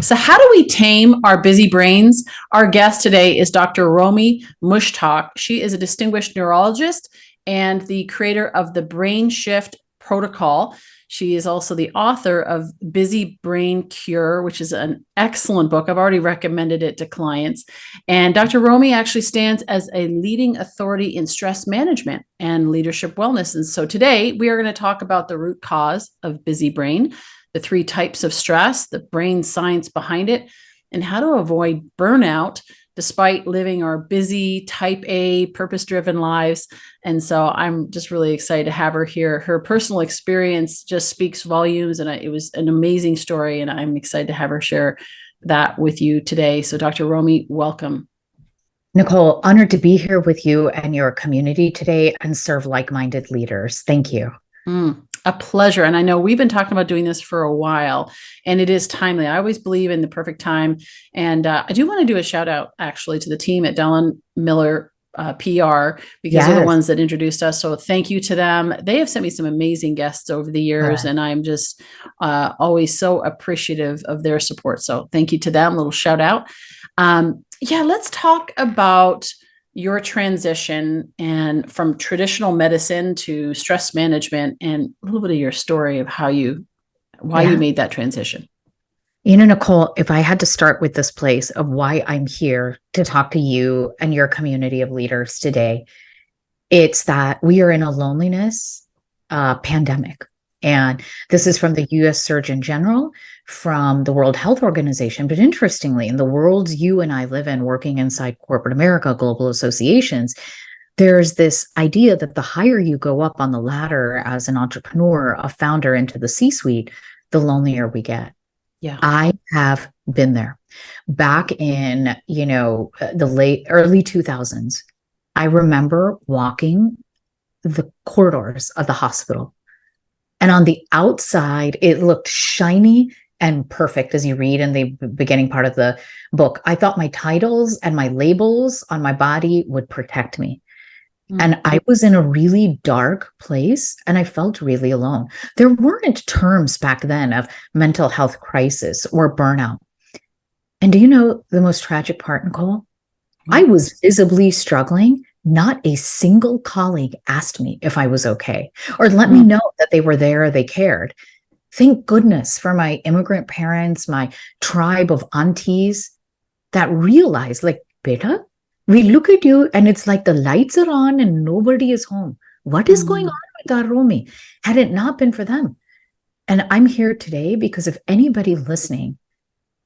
So, how do we tame our busy brains? Our guest today is Dr. Romie Mushtaq. She is a distinguished neurologist and the creator of the BrainSHIFT protocol. She is also the author of Busy Brain Cure, which is an excellent book. I've already recommended it to clients. And Dr. Romie actually stands as a leading authority in stress management and leadership wellness. And so today we are going to talk about the root cause of busy brain, the three types of stress, the brain science behind it, and how to avoid burnout despite living our busy type A purpose-driven lives. And so I'm just really excited to have her here. Her personal experience just speaks volumes, and it was an amazing story, and I'm excited to have her share that with you today. So Dr. Romie, welcome. Nicole, honored to be here with you and your community today and serve like-minded leaders. Thank you. A pleasure. And I know we've been talking about doing this for a while, and it is timely. I always believe in the perfect time. And I do want to do a shout out actually to the team at Dallin Miller PR, because they're the ones that introduced us. So thank you to them. They have sent me some amazing guests over the years, and I'm just always so appreciative of their support. So thank you to them. A little shout out. Let's talk about your transition and from traditional medicine to stress management, and a little bit of your story of why you made that transition. You know, Nicole, if I had to start with this place of why I'm here to talk to you and your community of leaders today, it's that we are in a loneliness pandemic. And this is from the U.S. Surgeon General, from the World Health Organization. But interestingly, in the worlds you and I live in, working inside corporate America, global associations, there's this idea that the higher you go up on the ladder as an entrepreneur, a founder into the C-suite, the lonelier we get. Yeah, I have been there. Back in, the early 2000s, I remember walking the corridors of the hospital. And on the outside, it looked shiny and perfect, as you read in the beginning part of the book. I thought my titles and my labels on my body would protect me. And I was in a really dark place, and I felt really alone. There weren't terms back then of mental health crisis or burnout. And do you know the most tragic part, Nicole? I was visibly struggling. Not a single colleague asked me if I was okay or let me know that they were there, they cared. Thank goodness for my immigrant parents, my tribe of aunties that realized, like, beta, we look at you and it's like the lights are on and nobody is home. What is going on with our Romie? Had it not been for them. And I'm here today because if anybody listening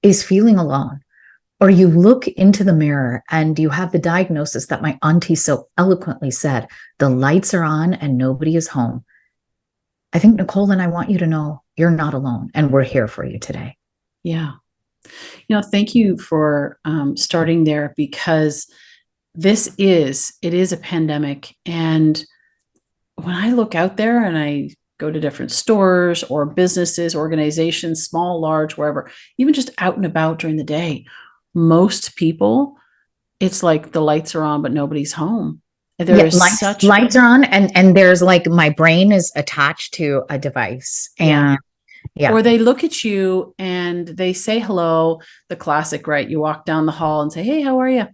is feeling alone, or you look into the mirror and you have the diagnosis that my auntie so eloquently said, the lights are on and nobody is home. I think, Nicole, and I want you to know you're not alone, and we're here for you today. Yeah. Thank you for starting there, because it is a pandemic. And when I look out there and I go to different stores or businesses, organizations, small, large, wherever, even just out and about during the day, most people, it's like the lights are on, but nobody's home. Lights are on, and there's like my brain is attached to a device, and or they look at you and they say hello, the classic, right? You walk down the hall and say, "Hey, how are you?"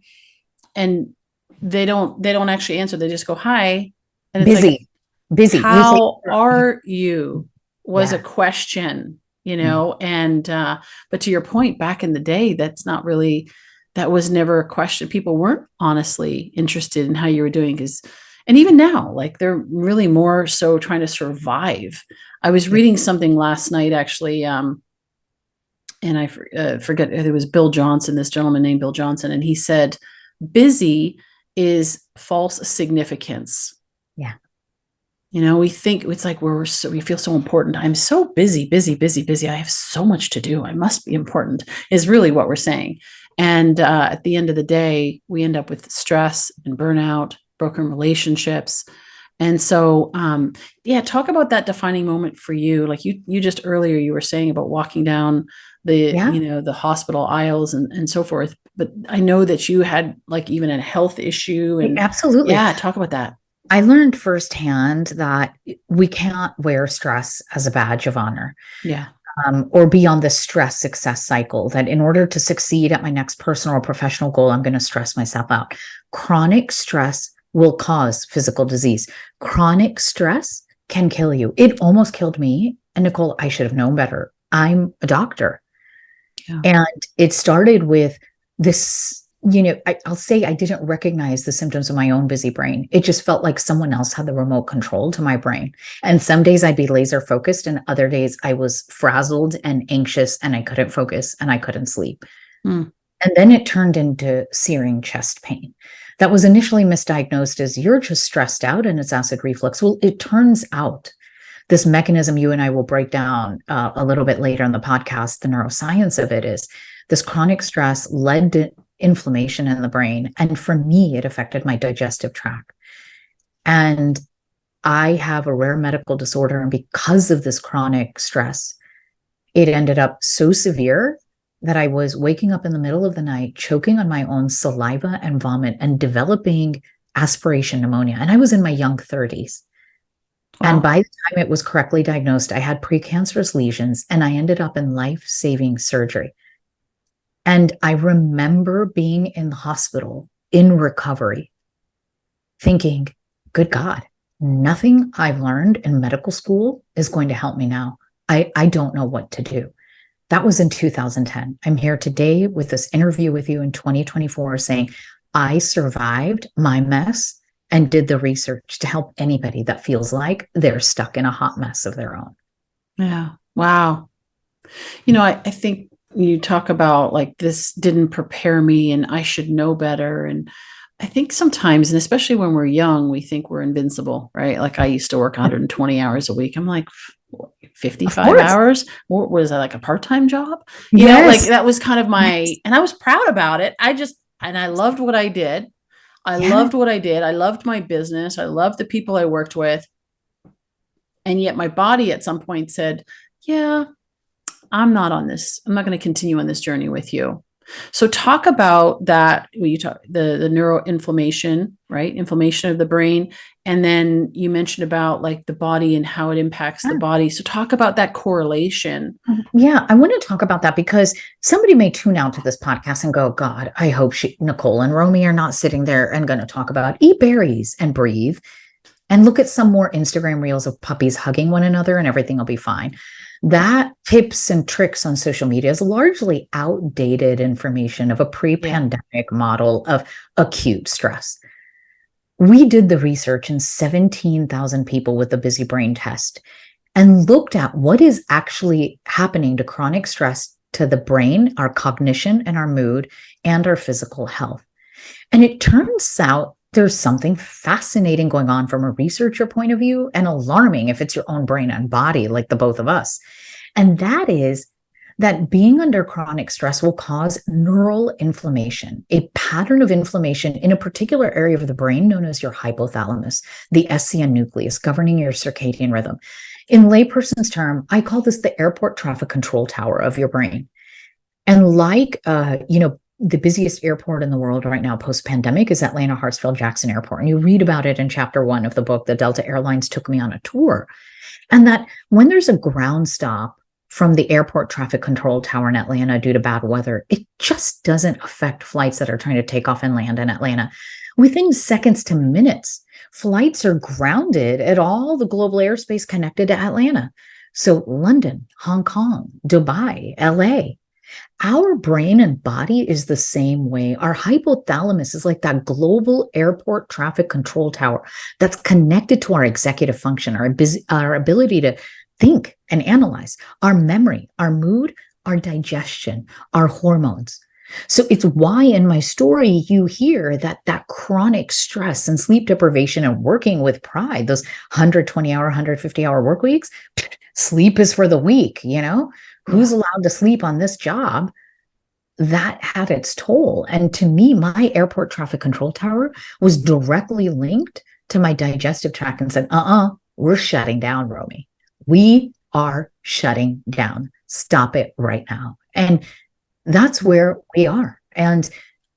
And they don't actually answer. They just go, "Hi," and it's busy. How are you? Was a question. And but to your point, back in the day, that was never a question. People weren't honestly interested in how you were doing, and even now, like, they're really more so trying to survive. I was reading something last night, actually, and I forget, it was Bill Johnson, this gentleman named Bill Johnson, and he said, busy is false significance. Yeah. We think it's like we feel so important. I'm so busy. I have so much to do. I must be important, is really what we're saying. And at the end of the day, we end up with stress and burnout, broken relationships. And so, talk about that defining moment for you. Like you just earlier, you were saying about walking down the hospital aisles and so forth. But I know that you had like even a health issue. And absolutely. Yeah, talk about that. I learned firsthand that we can't wear stress as a badge of honor. Yeah. or be on the stress success cycle, that in order to succeed at my next personal or professional goal, I'm going to stress myself out. Chronic stress will cause physical disease. Chronic stress can kill you. It almost killed me. And Nicole, I should have known better. I'm a doctor. Yeah. And it started with this, I'll say I didn't recognize the symptoms of my own busy brain. It just felt like someone else had the remote control to my brain. And some days I'd be laser focused, and other days I was frazzled and anxious, and I couldn't focus and I couldn't sleep. And then it turned into searing chest pain. That was initially misdiagnosed as you're just stressed out and it's acid reflux. Well, it turns out this mechanism you and I will break down a little bit later in the podcast, the neuroscience of it is this chronic stress led to inflammation in the brain. And for me, it affected my digestive tract. And I have a rare medical disorder. And because of this chronic stress, it ended up so severe that I was waking up in the middle of the night, choking on my own saliva and vomit and developing aspiration pneumonia. And I was in my young 30s. Wow. And by the time it was correctly diagnosed, I had precancerous lesions and I ended up in life-saving surgery. And I remember being in the hospital in recovery, thinking, good God, nothing I've learned in medical school is going to help me now. I don't know what to do. That was in 2010. I'm here today with this interview with you in 2024 saying I survived my mess and did the research to help anybody that feels like they're stuck in a hot mess of their own. Yeah. Wow. I think you talk about like this didn't prepare me and I should know better. And I think sometimes, and especially when we're young, we think we're invincible, right? Like I used to work 120 hours a week. I'm like, 55 hours. What was that, like a part-time job? You know, like that was kind of my, and I was proud about it. And I loved what I did. I loved what I did. I loved my business. I loved the people I worked with. And yet my body at some point said, yeah, I'm not on this. I'm not going to continue on this journey with you. So talk about that. When you talk the neuroinflammation, right? Inflammation of the brain. And then you mentioned about like the body and how it impacts the body. So talk about that correlation. Yeah, I want to talk about that because somebody may tune out to this podcast and go, God, I hope Nicole and Romie are not sitting there and going to talk about eat berries and breathe and look at some more Instagram reels of puppies hugging one another and everything will be fine. That tips and tricks on social media is largely outdated information of a pre-pandemic model of acute stress. We did the research in 17,000 people with the busy brain test and looked at what is actually happening to chronic stress to the brain, our cognition and our mood, and our physical health. And it turns out there's something fascinating going on from a researcher point of view and alarming if it's your own brain and body, like the both of us. And that is that being under chronic stress will cause neural inflammation, a pattern of inflammation in a particular area of the brain known as your hypothalamus, the SCN nucleus, governing your circadian rhythm. In layperson's term, I call this the airport traffic control tower of your brain. And like, the busiest airport in the world right now post-pandemic is Atlanta Hartsfield-Jackson Airport. And you read about it in chapter 1 of the book, The Delta Airlines Took Me on a Tour. And that when there's a ground stop from the airport traffic control tower in Atlanta due to bad weather, it just doesn't affect flights that are trying to take off and land in Atlanta. Within seconds to minutes, flights are grounded at all the global airspace connected to Atlanta. So London, Hong Kong, Dubai, LA. Our brain and body is the same way. Our hypothalamus is like that global airport traffic control tower that's connected to our executive function, our ability to think and analyze, our memory, our mood, our digestion, our hormones. So it's why in my story, you hear that chronic stress and sleep deprivation and working with pride, those 120-hour, 150-hour work weeks, sleep is for the weak, Who's allowed to sleep on this job? That had its toll. And to me, my airport traffic control tower was directly linked to my digestive tract and said, we're shutting down, Romie. We are shutting down. Stop it right now. And that's where we are. And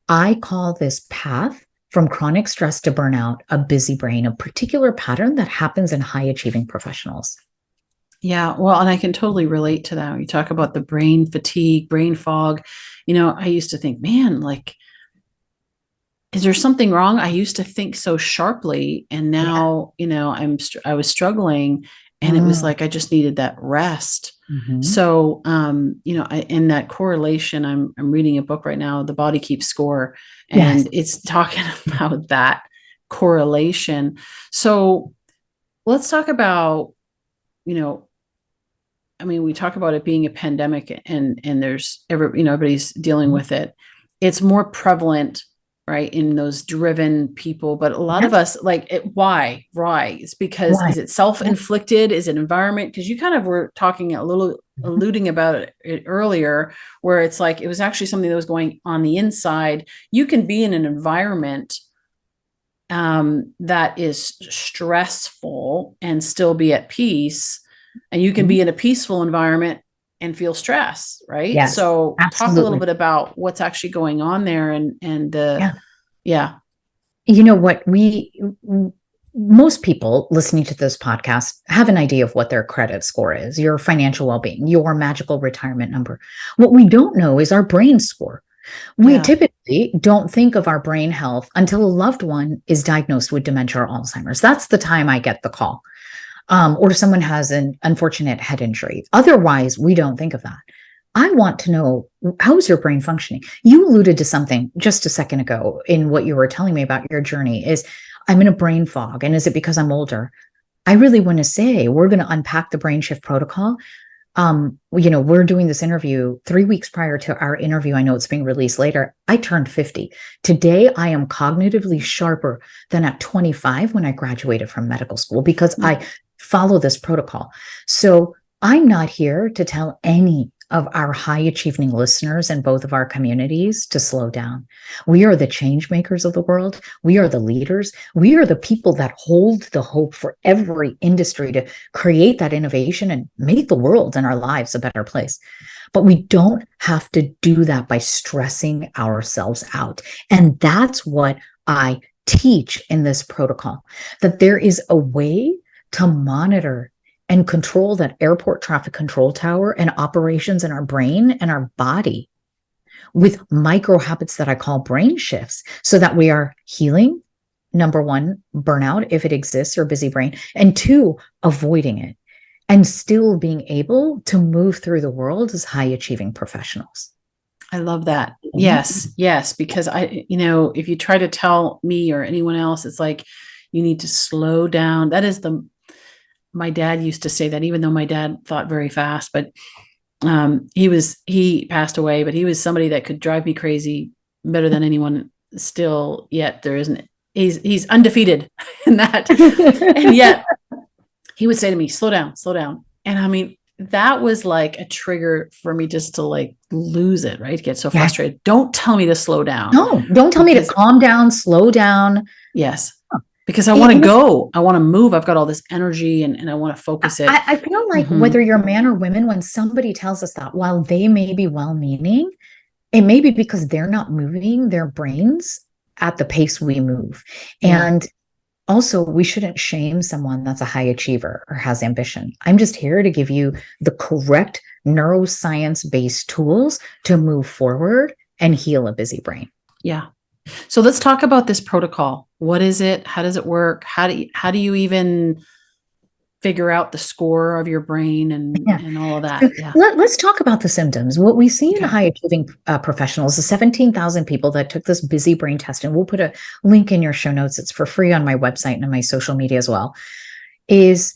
I call this path from chronic stress to burnout a busy brain, a particular pattern that happens in high achieving professionals. Yeah, well, and I can totally relate to that. You talk about the brain fatigue, brain fog. I used to think, man, like, is there something wrong? I used to think so sharply, and Yeah. now, I was struggling, and it was like I just needed that rest. Mm-hmm. So, in that correlation, I'm reading a book right now, The Body Keeps Score, Yes. and it's talking about that correlation. So, let's talk about, you know, we talk about it being a pandemic, and everybody's dealing with it. It's more prevalent, right, in those driven people, but a lot of Yes. us like it. Why? It's because, Why? is it Yeah. self-inflicted? Is it environment? Because you kind of were talking a little, Mhm. alluding about it earlier, where it's like it was actually something that was going on the inside. You can be in an environment that is stressful and still be at peace, and you can Mhm. be in a peaceful environment and feel stress, right? Yes, So talk a little absolutely. bit about what's actually going on there, and the Yeah. yeah. You know what? Most people listening to this podcast have an idea of what their credit score is, your financial well being, your magical retirement number. What we don't know is our brain score. We Yeah. typically don't think of our brain health until a loved one is diagnosed with dementia or Alzheimer's. That's the time I get the call, or someone has an unfortunate head injury. Otherwise, we don't think of that. I want to know, how's your brain functioning? You alluded to something just a second ago in what you were telling me about your journey is I'm in a brain fog. And is it because I'm older? I really want to say we're going to unpack the BrainSHIFT protocol. We're doing this interview 3 weeks prior to our interview. I know it's being released later. I turned 50. Today, I am cognitively sharper than at 25 when I graduated from medical school because I follow this protocol. So I'm not here to tell any of our high achieving listeners in both of our communities to slow down. We are the change makers of the world. We are the leaders. We are the people that hold the hope for every industry to create that innovation and make the world and our lives a better place. But we don't have to do that by stressing ourselves out. And that's what I teach in this protocol, that there is a way to monitor and control that airport traffic control tower and operations in our brain and our body with micro habits that I call brain shifts so that we are healing, number one, burnout, if it exists, or busy brain, and two, avoiding it and still being able to move through the world as high achieving professionals. I love that. Yes, because if you try to tell me or anyone else, it's like you need to slow down. That is my dad used to say that, even though my dad thought very fast, but he passed away, but he was somebody that could drive me crazy better than anyone still. Yet there isn't, he's undefeated in that. And yet he would say to me, slow down, slow down. And that was like a trigger for me just to like lose it, right? Get so frustrated. Don't tell me to slow down. No, don't tell me to calm down, slow down. Yes. Because I want to go, I want to move. I've got all this energy, and I want to focus it. I feel like whether you're man or women, when somebody tells us that, while they may be well-meaning, it may be because they're not moving their brains at the pace we move. Yeah. And also, we shouldn't shame someone that's a high achiever or has ambition. I'm just here to give you the correct neuroscience-based tools to move forward and heal a busy brain. Yeah. So let's talk about this protocol. What is it? How does it work? How do you even figure out the score of your brain and all of that? So let's talk about the symptoms. What we see in Okay. high achieving professionals, the 17,000 people that took this busy brain test, and we'll put a link in your show notes. It's for free on my website and on my social media as well, is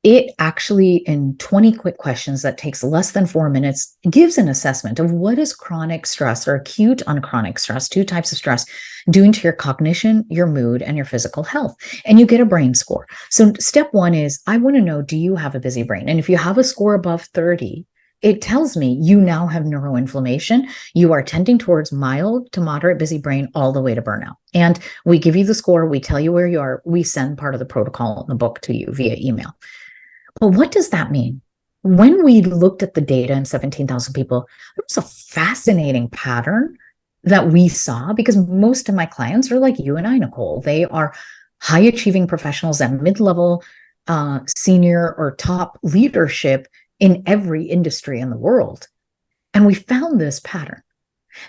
it actually, in 20 quick questions that takes less than 4 minutes, gives an assessment of what is chronic stress or acute on chronic stress, two types of stress, doing to your cognition, your mood, and your physical health. And you get a brain score. So step one is, I want to know, do you have a busy brain? And if you have a score above 30, it tells me you now have neuroinflammation. You are tending towards mild to moderate busy brain all the way to burnout. And we give you the score. We tell you where you are. We send part of the protocol in the book to you via email. But what does that mean? When we looked at the data in 17,000 people, there was a fascinating pattern that we saw, because most of my clients are like you and I, Nicole. They are high achieving professionals at mid-level senior or top leadership in every industry in the world. And we found this pattern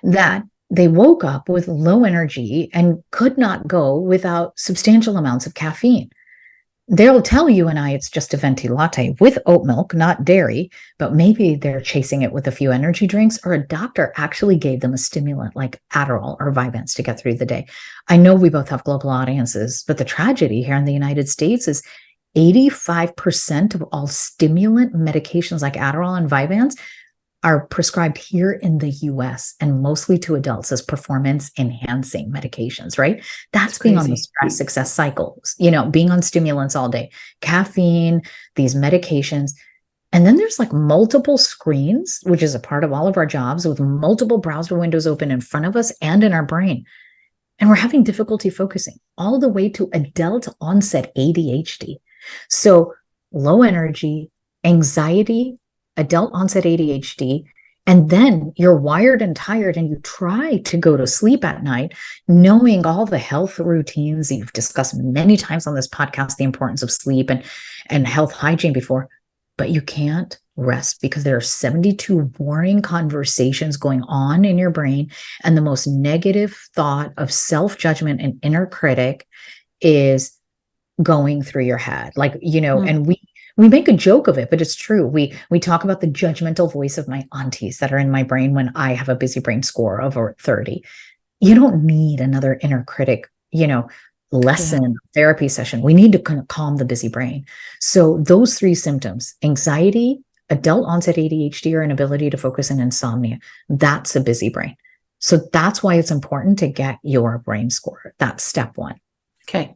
that they woke up with low energy and could not go without substantial amounts of caffeine. They'll tell you and I it's just a venti latte with oat milk, not dairy, but maybe they're chasing it with a few energy drinks, or a doctor actually gave them a stimulant like Adderall or Vyvanse to get through the day. I know we both have global audiences, but the tragedy here in the United States is 85% of all stimulant medications like Adderall and Vyvanse are prescribed here in the US and mostly to adults as performance enhancing medications, right? That's being on the stress success cycles, being on stimulants all day, caffeine, these medications. And then there's like multiple screens, which is a part of all of our jobs, with multiple browser windows open in front of us and in our brain. And we're having difficulty focusing, all the way to adult onset ADHD. So low energy, anxiety, adult onset ADHD, and then you're wired and tired and you try to go to sleep at night, knowing all the health routines you've discussed many times on this podcast, the importance of sleep and health hygiene before, but you can't rest because there are 72 boring conversations going on in your brain, and the most negative thought of self-judgment and inner critic is going through your head. And we make a joke of it, but it's true. We talk about the judgmental voice of my aunties that are in my brain when I have a busy brain score of over 30. You don't need another inner critic, lesson, therapy session. We need to kind of calm the busy brain. So those three symptoms, anxiety, adult onset ADHD, or inability to focus, and insomnia, that's a busy brain. So that's why it's important to get your brain score. That's step one. Okay.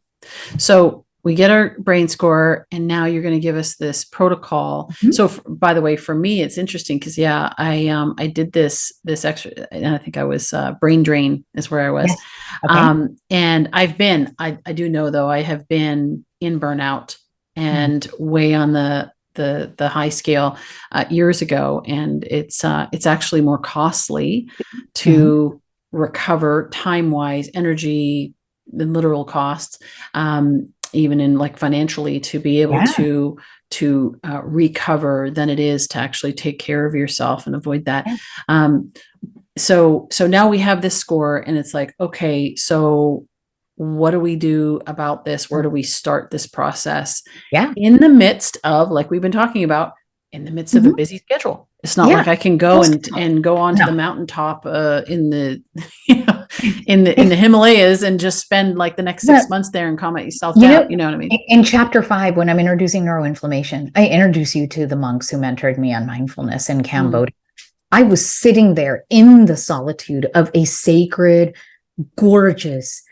So we get our brain score, and now you're going to give us this protocol. Mm-hmm. So by the way, for me, it's interesting because I did this extra, and I think I was brain drain is where I was. Yes. Okay. And I do know though, I have been in burnout and way on the high scale years ago. And it's actually more costly to recover time-wise, energy, the literal costs, even in like financially, to be able to recover than it is to actually take care of yourself and avoid that. So now we have this score, and it's like, okay, so what do we do about this? Where do we start this process? In the midst of, like we've been talking about, in the midst of a busy schedule. It's not like I can go and go onto the mountaintop in the in the Himalayas and just spend like the next 6 months there and calm yourself down. You know what I mean? In chapter 5, when I'm introducing neuroinflammation, I introduce you to the monks who mentored me on mindfulness in Cambodia. I was sitting there in the solitude of a sacred, gorgeous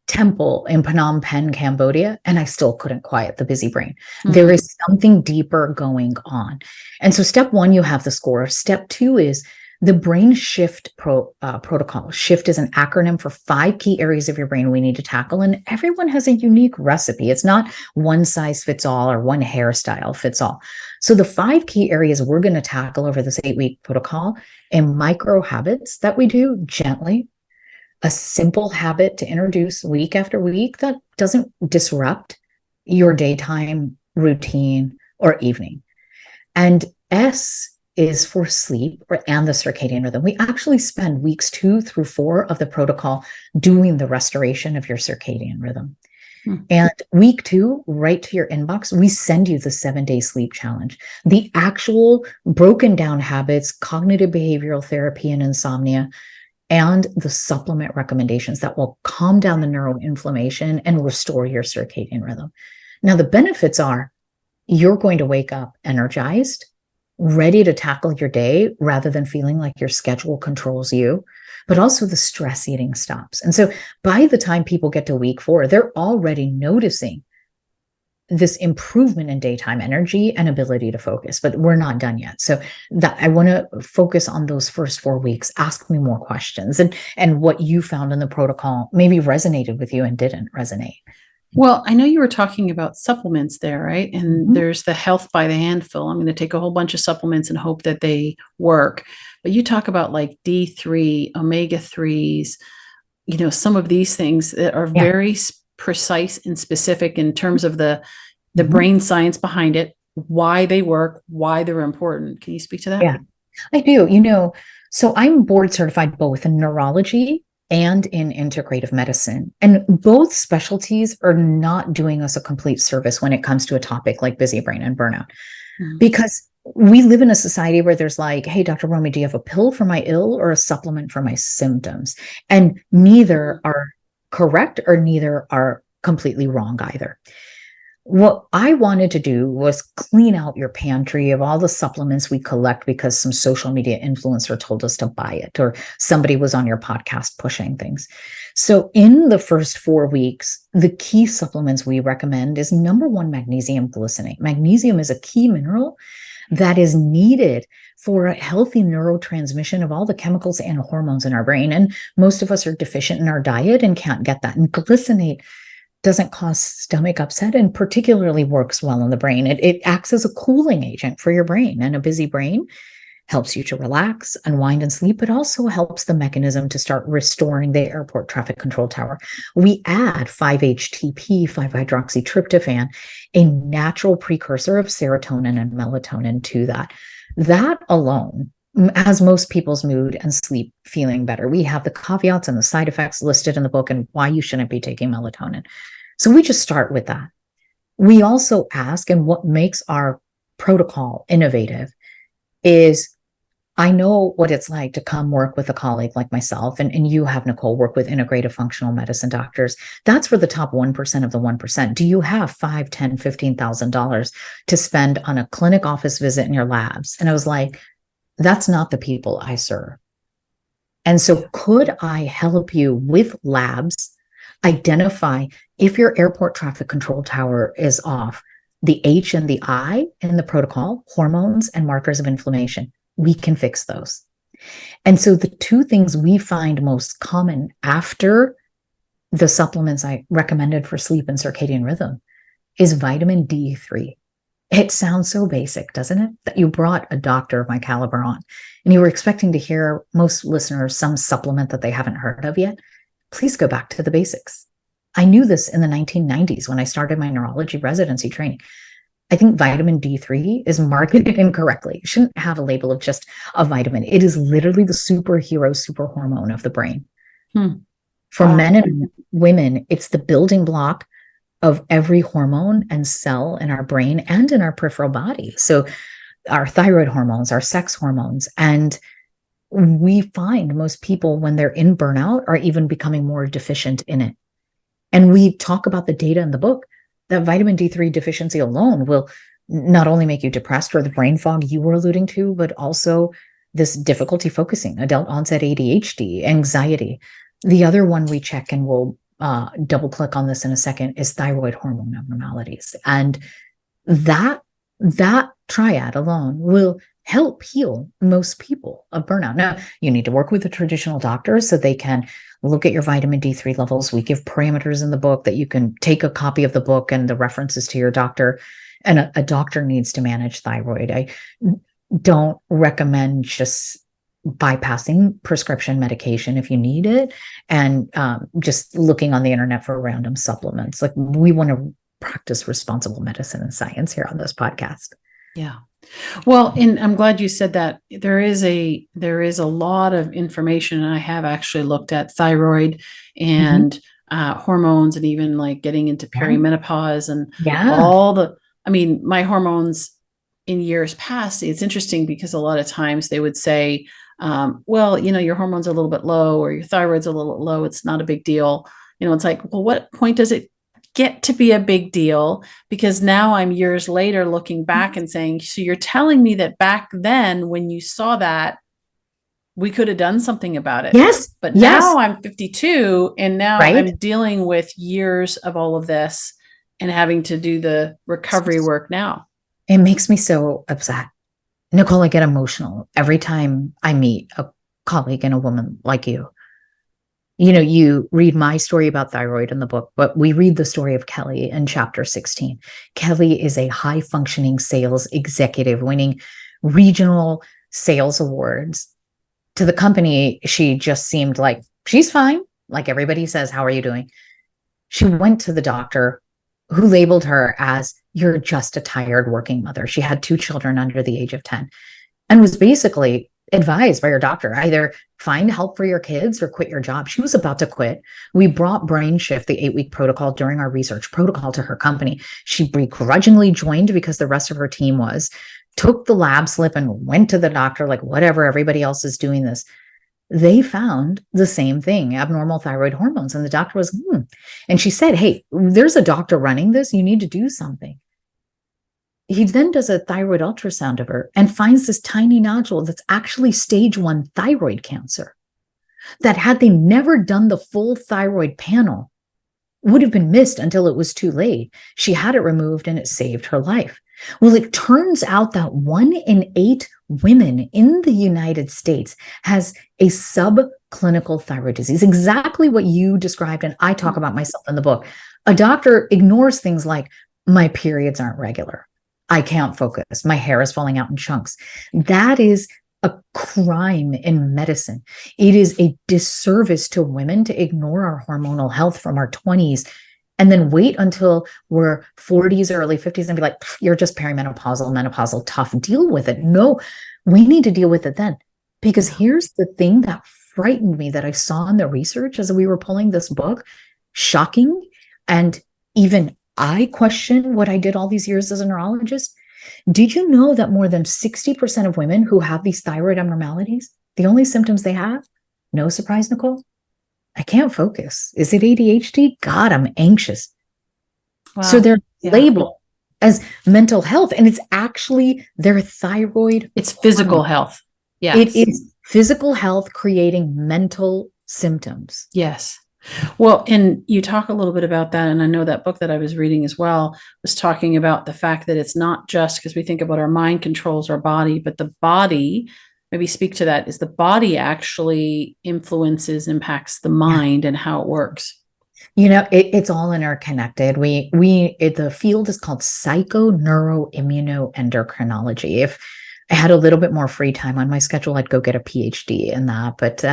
temple in Phnom Penh, Cambodia, and I still couldn't quiet the busy brain. There is something deeper going on. And so step 1, you have the score. Step 2 is the BrainSHIFT protocol. SHIFT is an acronym for 5 key areas of your brain we need to tackle, and everyone has a unique recipe. It's not one size fits all or one hairstyle fits all. So the 5 key areas we're going to tackle over this 8-week protocol, and micro habits that we do gently, a simple habit to introduce week after week that doesn't disrupt your daytime routine or evening. And S is for sleep and the circadian rhythm. We actually spend weeks 2 through 4 of the protocol doing the restoration of your circadian rhythm. And week 2, right to your inbox, we send you the 7-day sleep challenge, the actual broken down habits, cognitive behavioral therapy and insomnia, and the supplement recommendations that will calm down the neuroinflammation and restore your circadian rhythm. Now, the benefits are you're going to wake up energized, ready to tackle your day rather than feeling like your schedule controls you, but also the stress eating stops. And so by the time people get to week 4, they're already noticing this improvement in daytime energy and ability to focus, but we're not done yet. So that I want to focus on those first 4 weeks. Ask me more questions, and what you found in the protocol maybe resonated with you and didn't resonate. Well, I know you were talking about supplements there, right? And there's the health by the handful. I'm going to take a whole bunch of supplements and hope that they work. But you talk about like D3, omega-3s, some of these things that are very precise and specific in terms of the the brain science behind it, why they work, why they're important. Can you speak to that? Yeah, I do. So I'm board certified both in neurology and in integrative medicine. And both specialties are not doing us a complete service when it comes to a topic like busy brain and burnout. Because we live in a society where there's like, hey, Dr. Romie, do you have a pill for my ill or a supplement for my symptoms? And neither are correct or neither are completely wrong either. What I wanted to do was clean out your pantry of all the supplements we collect because some social media influencer told us to buy it or somebody was on your podcast pushing things. So in the first 4 weeks, the key supplements we recommend is number one, magnesium glycinate. Magnesium is a key mineral that is needed for a healthy neurotransmission of all the chemicals and hormones in our brain. And most of us are deficient in our diet and can't get that. And glycinate doesn't cause stomach upset and particularly works well in the brain. It acts as a cooling agent for your brain, and a busy brain helps you to relax, unwind, and sleep. It also helps the mechanism to start restoring the airport traffic control tower. We add 5-HTP, 5-hydroxytryptophan, a natural precursor of serotonin and melatonin to that. That alone has most people's mood and sleep feeling better. We have the caveats and the side effects listed in the book and why you shouldn't be taking melatonin. So we just start with that. We also ask, and what makes our protocol innovative is, I know what it's like to come work with a colleague like myself, and you have, Nicole, work with integrative functional medicine doctors. That's for the top 1% of the 1%. Do you have $5, $10, $15,000 to spend on a clinic office visit in your labs? And I was like, that's not the people I serve. And so could I help you with labs identify if your airport traffic control tower is off, the H and the I in the protocol, hormones and markers of inflammation? We can fix those. And so the two things we find most common after the supplements I recommended for sleep and circadian rhythm is vitamin D3. It sounds so basic, doesn't it? That you brought a doctor of my caliber on and you were expecting to hear, most listeners, some supplement that they haven't heard of yet. Please go back to the basics. I knew this in the 1990s when I started my neurology residency training. I think vitamin D3 is marketed incorrectly. It shouldn't have a label of just a vitamin. It is literally the superhero super hormone of the brain. For men and women, it's the building block of every hormone and cell in our brain and in our peripheral body. So our thyroid hormones, our sex hormones, and we find most people when they're in burnout are even becoming more deficient in it. And we talk about the data in the book that vitamin D3 deficiency alone will not only make you depressed or the brain fog you were alluding to, but also this difficulty focusing, adult onset ADHD, anxiety. The other one we check, and we'll double click on this in a second, is thyroid hormone abnormalities. And that triad alone will help heal most people of burnout. Now, you need to work with a traditional doctor so they can look at your vitamin D3 levels. We give parameters in the book that you can take a copy of the book and the references to your doctor. And a doctor needs to manage thyroid. I don't recommend just bypassing prescription medication if you need it and just looking on the internet for random supplements. Like, we want to practice responsible medicine and science here on this podcast. Yeah. Well, and I'm glad you said that. There is a lot of information. I have actually looked at thyroid and hormones, and even like getting into perimenopause and all the, my hormones in years past. It's interesting because a lot of times they would say, well, your hormones are a little bit low or your thyroid's a little low. It's not a big deal. It's like, well, what point does it get to be a big deal? Because now I'm years later looking back and saying, so you're telling me that back then when you saw that, we could have done something about it. Yes. But now I'm 52 and now I'm dealing with years of all of this and having to do the recovery work now. It makes me so upset. Nicole, I get emotional every time I meet a colleague and a woman like you. You read my story about thyroid in the book, but we read the story of Kelly in chapter 16. Kelly is a high-functioning sales executive winning regional sales awards. To the company, she just seemed like she's fine. Like everybody says, how are you doing? She went to the doctor who labeled her as you're just a tired working mother. She had 2 children under the age of 10 and was basically advised by her doctor, either find help for your kids or quit your job. She was about to quit. We brought BrainSHIFT, the 8-week protocol, during our research protocol to her company. She begrudgingly joined because the rest of her team took the lab slip and went to the doctor, like, whatever, everybody else is doing this. They found the same thing, abnormal thyroid hormones. And the doctor was, And she said, hey, there's a doctor running this. You need to do something. He then does a thyroid ultrasound of her and finds this tiny nodule that's actually stage 1 thyroid cancer, that had they never done the full thyroid panel, would have been missed until it was too late. She had it removed and it saved her life. Well, it turns out that 1 in 8 women in the United States has a subclinical thyroid disease, exactly what you described, and I talk about myself in the book. A doctor ignores things like, my periods aren't regular, I can't focus, my hair is falling out in chunks. That is a crime in medicine. It is a disservice to women to ignore our hormonal health from our 20s and then wait until we're 40s or early 50s and be like, you're just perimenopausal, menopausal, tough, deal with it. No, we need to deal with it then. Because here's the thing that frightened me that I saw in the research as we were pulling this book, shocking. And even I question what I did all these years as a neurologist. Did you know that more than 60% of women who have these thyroid abnormalities, the only symptoms they have, no surprise, Nicole, I can't focus. Is it ADHD? God, I'm anxious. Wow. So they're labeled as mental health, and it's actually their thyroid. It's physical health. Yes. It is physical health creating mental symptoms. Yes. Well, and you talk a little bit about that. And I know that book that I was reading as well was talking about the fact that it's not just because we think about our mind controls our body, but the body, maybe speak to that, is the body actually impacts the mind and how it works. You know, it's all interconnected. The field is called psychoneuroimmunoendocrinology. If I had a little bit more free time on my schedule, I'd go get a PhD in that. But,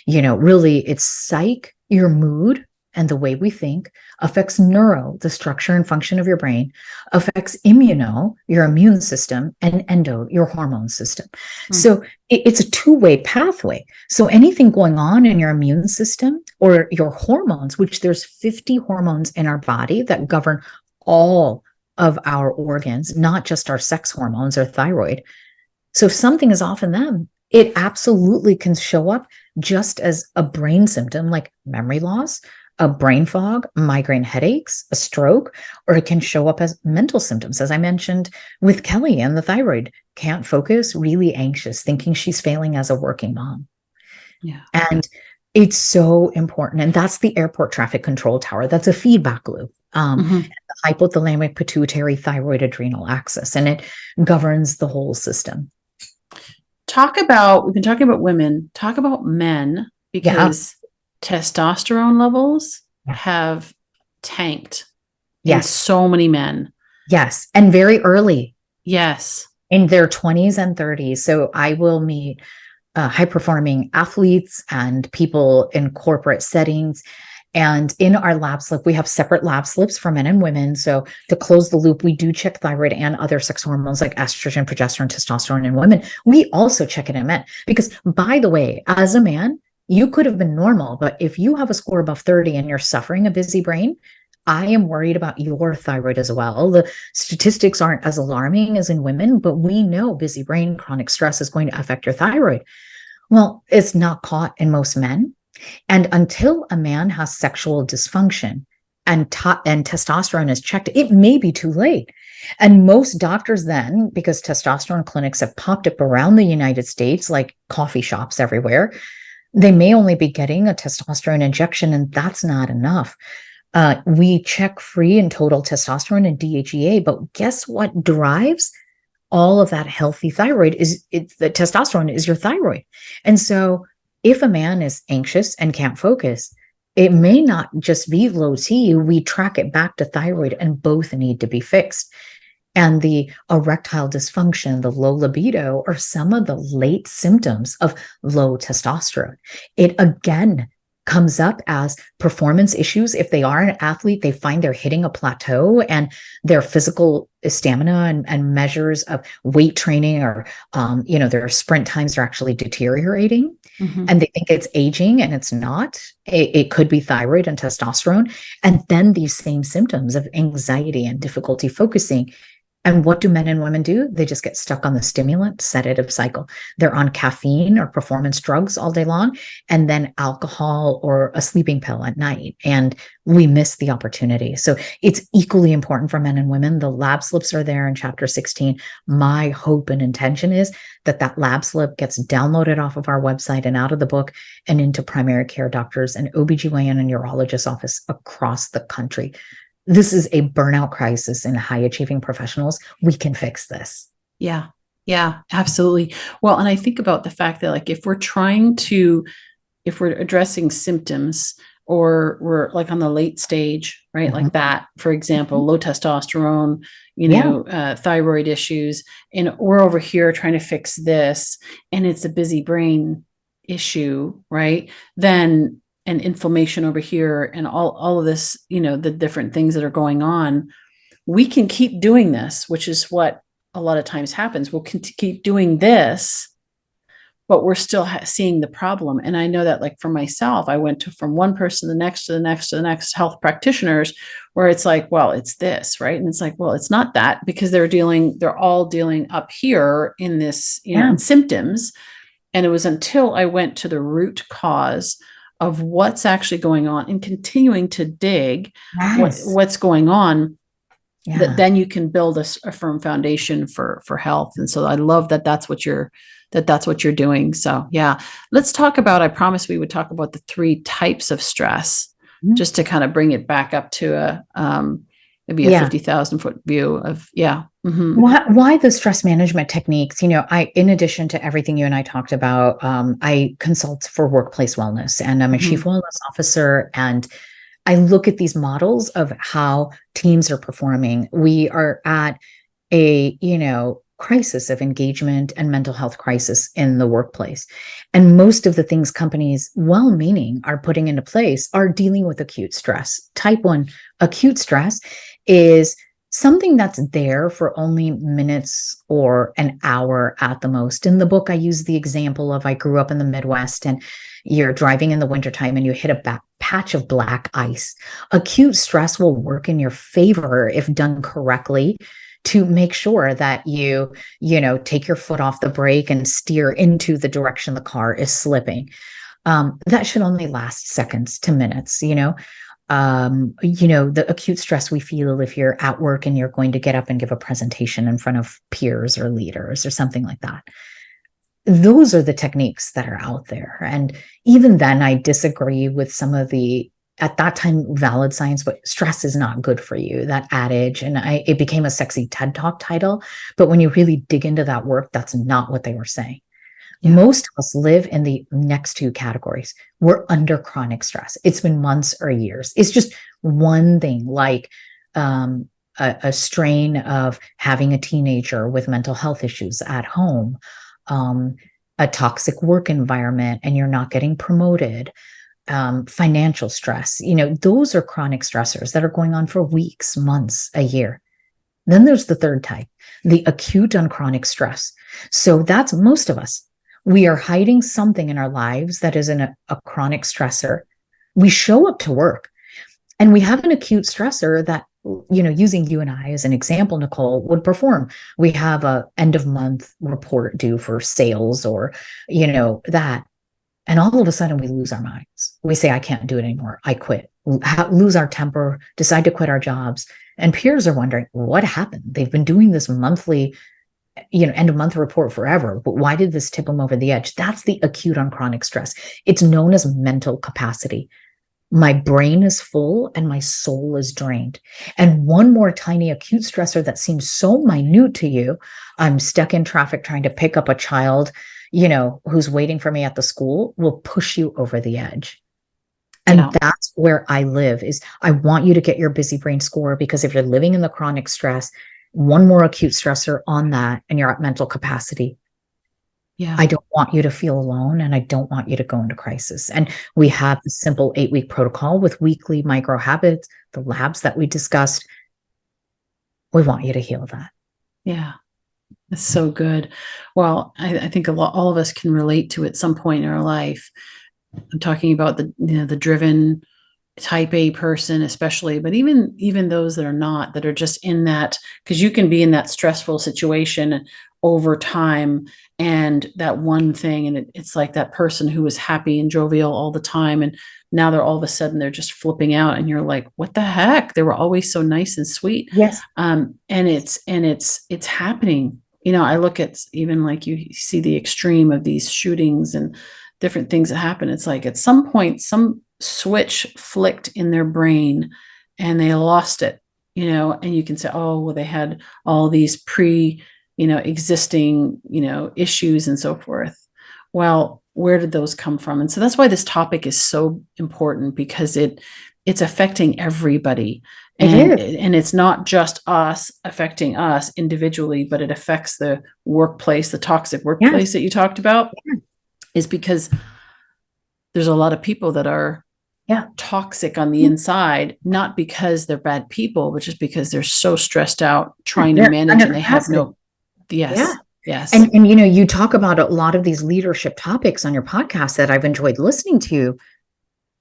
really it's psych, your mood and the way we think, affects neuro, the structure and function of your brain, affects immuno, your immune system, and endo, your hormone system. So it's a two-way pathway. So anything going on in your immune system or your hormones, which there's 50 hormones in our body that govern all of our organs, not just our sex hormones or thyroid. So if something is off in them, it absolutely can show up just as a brain symptom like memory loss, a brain fog, migraine headaches, a stroke, or it can show up as mental symptoms. As I mentioned with Kelly and the thyroid, can't focus, really anxious, thinking she's failing as a working mom. Yeah. And it's so important. And that's the airport traffic control tower. That's a feedback loop. The hypothalamic pituitary thyroid adrenal axis, and it governs the whole system. We've been talking about women, talk about men, because testosterone levels have tanked in so many men. Yes. And very early. Yes. In their 20s and 30s. So I will meet high-performing athletes and people in corporate settings. And in our lab slip, we have separate lab slips for men and women. So to close the loop, we do check thyroid and other sex hormones like estrogen, progesterone, testosterone in women. We also check it in men. Because, by the way, as a man, you could have been normal, but if you have a score above 30 and you're suffering a busy brain, I am worried about your thyroid as well. The statistics aren't as alarming as in women, but we know busy brain, chronic stress is going to affect your thyroid. Well, it's not caught in most men. And until a man has sexual dysfunction and testosterone is checked, it may be too late. And most doctors then, because testosterone clinics have popped up around the United States, like coffee shops everywhere, they may only be getting a testosterone injection, and that's not enough. We check free and total testosterone and DHEA, but guess what drives all of that healthy thyroid the testosterone is your thyroid. And so if a man is anxious and can't focus, it may not just be low T. We track it back to thyroid, and both need to be fixed. And the erectile dysfunction, the low libido, are some of the late symptoms of low testosterone. It again comes up as performance issues. If they are an athlete, they find they're hitting a plateau and their physical stamina and measures of weight training or, their sprint times are actually deteriorating. Mhm. And they think it's aging, and it's not. It could be thyroid and testosterone. And then these same symptoms of anxiety and difficulty focusing. And what do men and women do? They just get stuck on the stimulant sedative cycle. They're on caffeine or performance drugs all day long, and then alcohol or a sleeping pill at night. And we miss the opportunity. So it's equally important for men and women. The lab slips are there in chapter 16. My hope and intention is that lab slip gets downloaded off of our website and out of the book and into primary care doctors and OBGYN and urologist office across the country. This is a burnout crisis in high achieving professionals. We can fix this. Yeah. Yeah, absolutely. Well, and I think about the fact that like, if we're addressing symptoms, or we're like on the late stage, right? Mhm. Like that, for example, low testosterone, thyroid issues, and we're over here trying to fix this, and it's a busy brain issue, right? Then, and inflammation over here, and all of this, the different things that are going on, we can keep doing this, which is what a lot of times happens. We'll keep doing this, but we're still seeing the problem. And I know that, like, for myself, I went from one person to the next, to the next, to the next health practitioners, where it's like, well, it's this, right? And it's like, well, it's not that, because they're all dealing up here in this, in symptoms. And it was until I went to the root cause of what's actually going on and continuing to dig what's going on, that then you can build a firm foundation for health. And so I love that's what you're doing. So yeah, let's talk about, I promised we would talk about the 3 types of stress, just to kind of bring it back up to maybe a 50,000 foot view of, Why the stress management techniques? In addition to everything you and I talked about, I consult for workplace wellness, and I'm a chief wellness officer, and I look at these models of how teams are performing. We are at a, crisis of engagement and mental health crisis in the workplace. And most of the things companies, well-meaning, are putting into place are dealing with acute stress. Type 1 acute stress is something that's there for only minutes or an hour at the most. In the book, I use the example of, I grew up in the Midwest, and you're driving in the wintertime and you hit a patch of black ice. Acute stress will work in your favor if done correctly, to make sure that you take your foot off the brake and steer into the direction the car is slipping. That should only last seconds to minutes. The acute stress we feel if you're at work and you're going to get up and give a presentation in front of peers or leaders or something like that. Those are the techniques that are out there. And even then, I disagree with some of the, at that time, valid science, but stress is not good for you, that adage. And it became a sexy TED Talk title. But when you really dig into that work, that's not what they were saying. Yeah. Most of us live in the next 2 categories. We're under chronic stress. It's been months or years. It's just one thing, like a strain of having a teenager with mental health issues at home, a toxic work environment, and you're not getting promoted, financial stress. Those are chronic stressors that are going on for weeks, months, a year. Then there's the third type, the acute on chronic stress. So that's most of us. We are hiding something in our lives that is a chronic stressor. We show up to work and we have an acute stressor that, using you and I as an example, Nicole, would perform. We have a end of month report due for sales or, that. And all of a sudden we lose our minds. We say, I can't do it anymore. I quit, lose our temper, decide to quit our jobs. And peers are wondering, what happened? They've been doing this monthly, end of month report forever, but why did this tip them over the edge? That's the acute on chronic stress. It's known as mental capacity. My brain is full and my soul is drained. And one more tiny acute stressor that seems so minute to you, I'm stuck in traffic trying to pick up a child, who's waiting for me at the school, will push you over the edge. And that's where I live, is I want you to get your busy brain score, because if you're living in the chronic stress, one more acute stressor on that, and you're at mental capacity. Yeah. I don't want you to feel alone, and I don't want you to go into crisis. And we have the simple 8-week protocol with weekly micro habits, the labs that we discussed. We want you to heal that. Yeah. That's so good. Well, I think all of us can relate to at some point in our life. I'm talking about the driven type A person, especially, but even those that are not, that are just in that, because you can be in that stressful situation over time, and that one thing, and it's like that person who was happy and jovial all the time, and now they're all of a sudden they're just flipping out, and you're like, what the heck? They were always so nice and sweet. Yes. And it's happening. I look at, even like you see the extreme of these shootings and different things that happen. It's like at some point, some switch flicked in their brain and they lost it, and you can say, oh, well, they had all these existing, issues and so forth. Well, where did those come from? And so that's why this topic is so important, because it's affecting everybody. And it's not just us affecting us individually, but it affects the workplace, the toxic workplace that you talked about, is because there's a lot of people that are toxic on the inside, not because they're bad people, but just because they're so stressed out trying to manage, and they have no. Yes. And you talk about a lot of these leadership topics on your podcast that I've enjoyed listening to,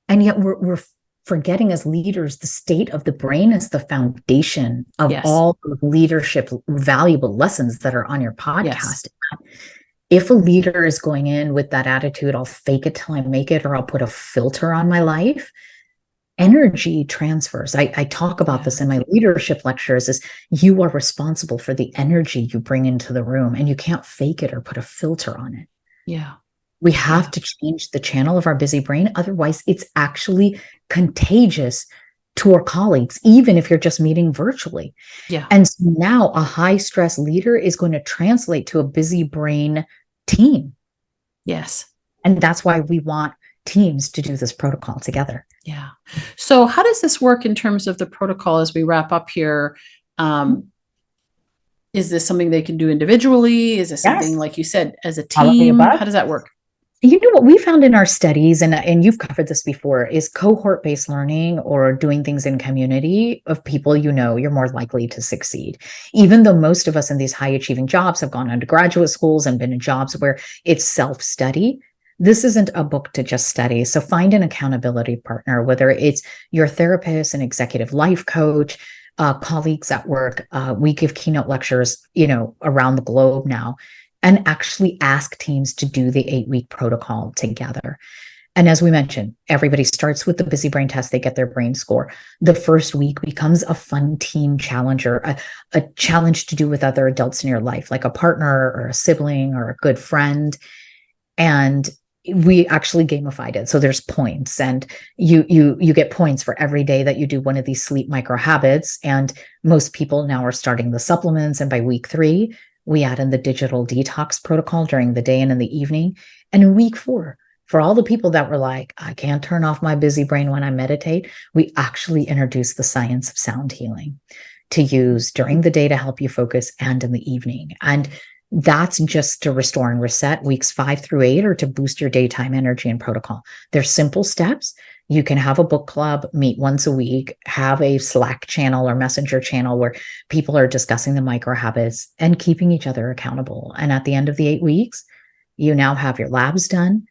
and yet we're forgetting, as leaders, the state of the brain is the foundation of all the leadership valuable lessons that are on your podcast. If a leader is going in with that attitude, I'll fake it till I make it, or I'll put a filter on my life, energy transfers. I talk about this in my leadership lectures, is you are responsible for the energy you bring into the room, and you can't fake it or put a filter on it. Yeah. We have to change the channel of our busy brain. Otherwise, it's actually contagious to our colleagues, even if you're just meeting virtually. Yeah. And so now a high stress leader is going to translate to a busy brain team. Yes. And that's why we want teams to do this protocol together. Yeah. So how does this work in terms of the protocol as we wrap up here? Is this something they can do individually? Is this something, like you said, as a team? How does that work? What we found in our studies, and you've covered this before, is cohort-based learning, or doing things in community of people you're more likely to succeed. Even though most of us in these high-achieving jobs have gone on to graduate schools and been in jobs where it's self-study, this isn't a book to just study. So find an accountability partner, whether it's your therapist, an executive life coach, colleagues at work. We give keynote lectures, around the globe now, and actually ask teams to do the 8-week protocol together. And as we mentioned, everybody starts with the busy brain test. They get their brain score. The first week becomes a fun team challenger, a challenge to do with other adults in your life, like a partner or a sibling or a good friend. And we actually gamified it. So there's points, and you get points for every day that you do one of these sleep micro habits. And most people now are starting the supplements. And by week 3, we add in the digital detox protocol during the day and in the evening. And in week 4, for all the people that were like, I can't turn off my busy brain when I meditate, we actually introduced the science of sound healing to use during the day to help you focus, and in the evening. And that's just to restore and reset weeks 5 through 8, or to boost your daytime energy and protocol. They're simple steps. You can have a book club, meet once a week, have a Slack channel or Messenger channel where people are discussing the micro habits and keeping each other accountable. And at the end of the 8 weeks, you now have your labs done.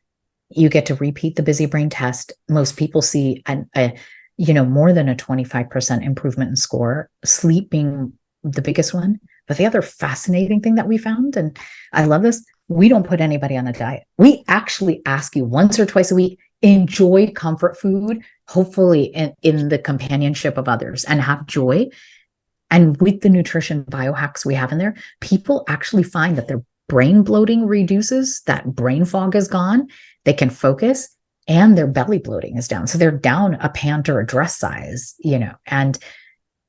You get to repeat the busy brain test. Most people see more than a 25% improvement in score, sleep being the biggest one. But the other fascinating thing that we found, and I love this, we don't put anybody on a diet. We actually ask you once or twice a week, enjoy comfort food, hopefully in the companionship of others, and have joy. And with the nutrition biohacks we have in there, people actually find that their brain bloating reduces, that brain fog is gone, they can focus, and their belly bloating is down. So they're down a pant or a dress size, and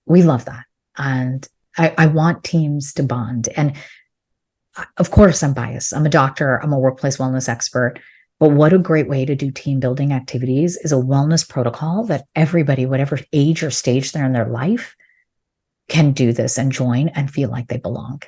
we love that. And I want teams to bond. And of course, I'm biased. I'm a doctor. I'm a workplace wellness expert. But what a great way to do team building activities is a wellness protocol that everybody, whatever age or stage they're in their life, can do this and join and feel like they belong.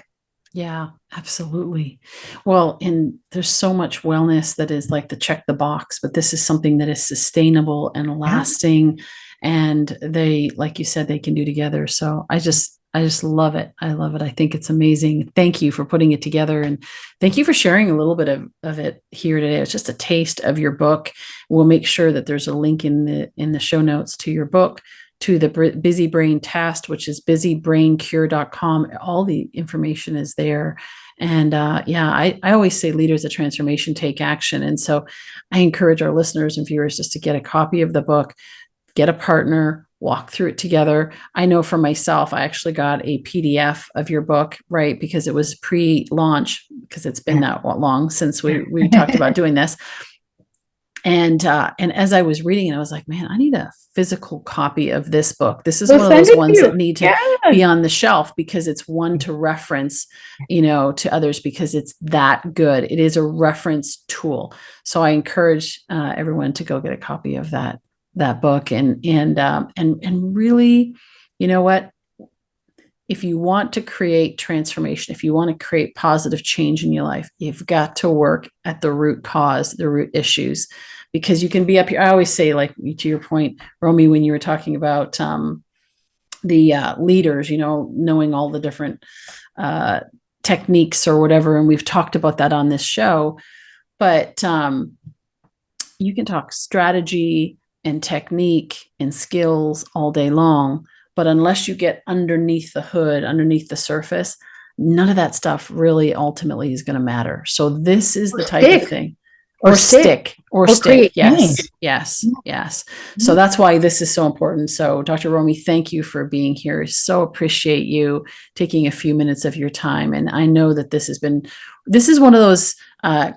Yeah, absolutely. Well, and there's so much wellness that is like the check the box, but this is something that is sustainable and Yeah. lasting. And they, like you said, they can do together. So I just love it. I love it. I think it's amazing. Thank you for putting it together. And thank you for sharing a little bit of it here today. It's just a taste of your book. We'll make sure that there's a link in the show notes to your book, to the busy brain test, which is busybraincure.com. All the information is there. And yeah, I always say leaders of transformation take action. And so I encourage our listeners and viewers just to get a copy of the book, get a partner, walk through it together. I know for myself, I actually got a PDF of your book, right? Because it was pre-launch, because it's been that long since we talked about doing this. And as I was reading it, I was like, man, I need a physical copy of this book. This is We'll one of send those it to ones you. that need to Yeah. be on the shelf, because it's one to reference, to others, because it's that good. It is a reference tool. So I encourage everyone to go get a copy of that book, and really, you know what? If you want to create transformation, if you want to create positive change in your life, you've got to work at the root cause, the root issues, because you can be up here. I always say, like, to your point, Romie, when you were talking about the leaders, knowing all the different techniques or whatever, and we've talked about that on this show, but you can talk strategy and technique and skills all day long, but unless you get underneath the hood, underneath the surface, none of that stuff really ultimately is going to matter. So this is the type of thing. Or stick. Yes, yes, yes. So that's why this is so important. So Dr. Romie, thank you for being here. So appreciate you taking a few minutes of your time. And I know that this is one of those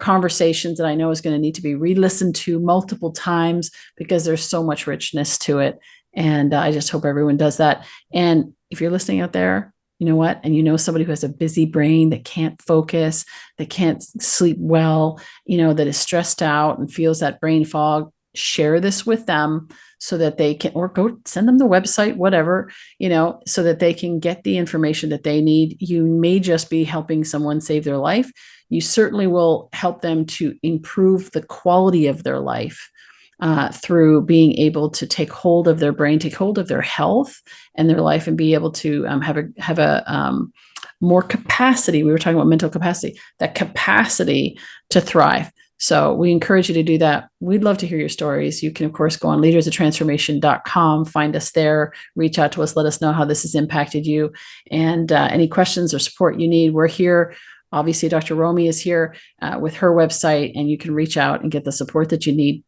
conversations that I know is going to need to be re-listened to multiple times, because there's so much richness to it. And I just hope everyone does that. And if you're listening out there, you know what? And you know somebody who has a busy brain, that can't focus, that can't sleep well, that is stressed out and feels that brain fog, share this with them so that they can, or go send them the website, whatever, so that they can get the information that they need. You may just be helping someone save their life. You certainly will help them to improve the quality of their life through being able to take hold of their brain, take hold of their health and their life, and be able to have a more capacity. We were talking about mental capacity, that capacity to thrive. So we encourage you to do that. We'd love to hear your stories. You can, of course, go on leadersoftransformation.com, find us there, reach out to us, let us know how this has impacted you, and any questions or support you need. We're here. Obviously, Dr. Romie is here with her website, and you can reach out and get the support that you need.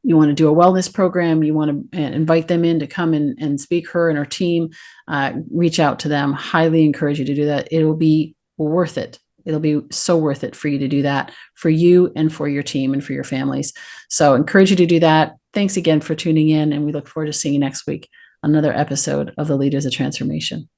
You want to do a wellness program, you want to invite them in to come and speak, her and her team, reach out to them. Highly encourage you to do that. It'll be worth it. It'll be so worth it for you to do that, for you and for your team and for your families. So encourage you to do that. Thanks again for tuning in, and we look forward to seeing you next week on another episode of the Leaders of Transformation.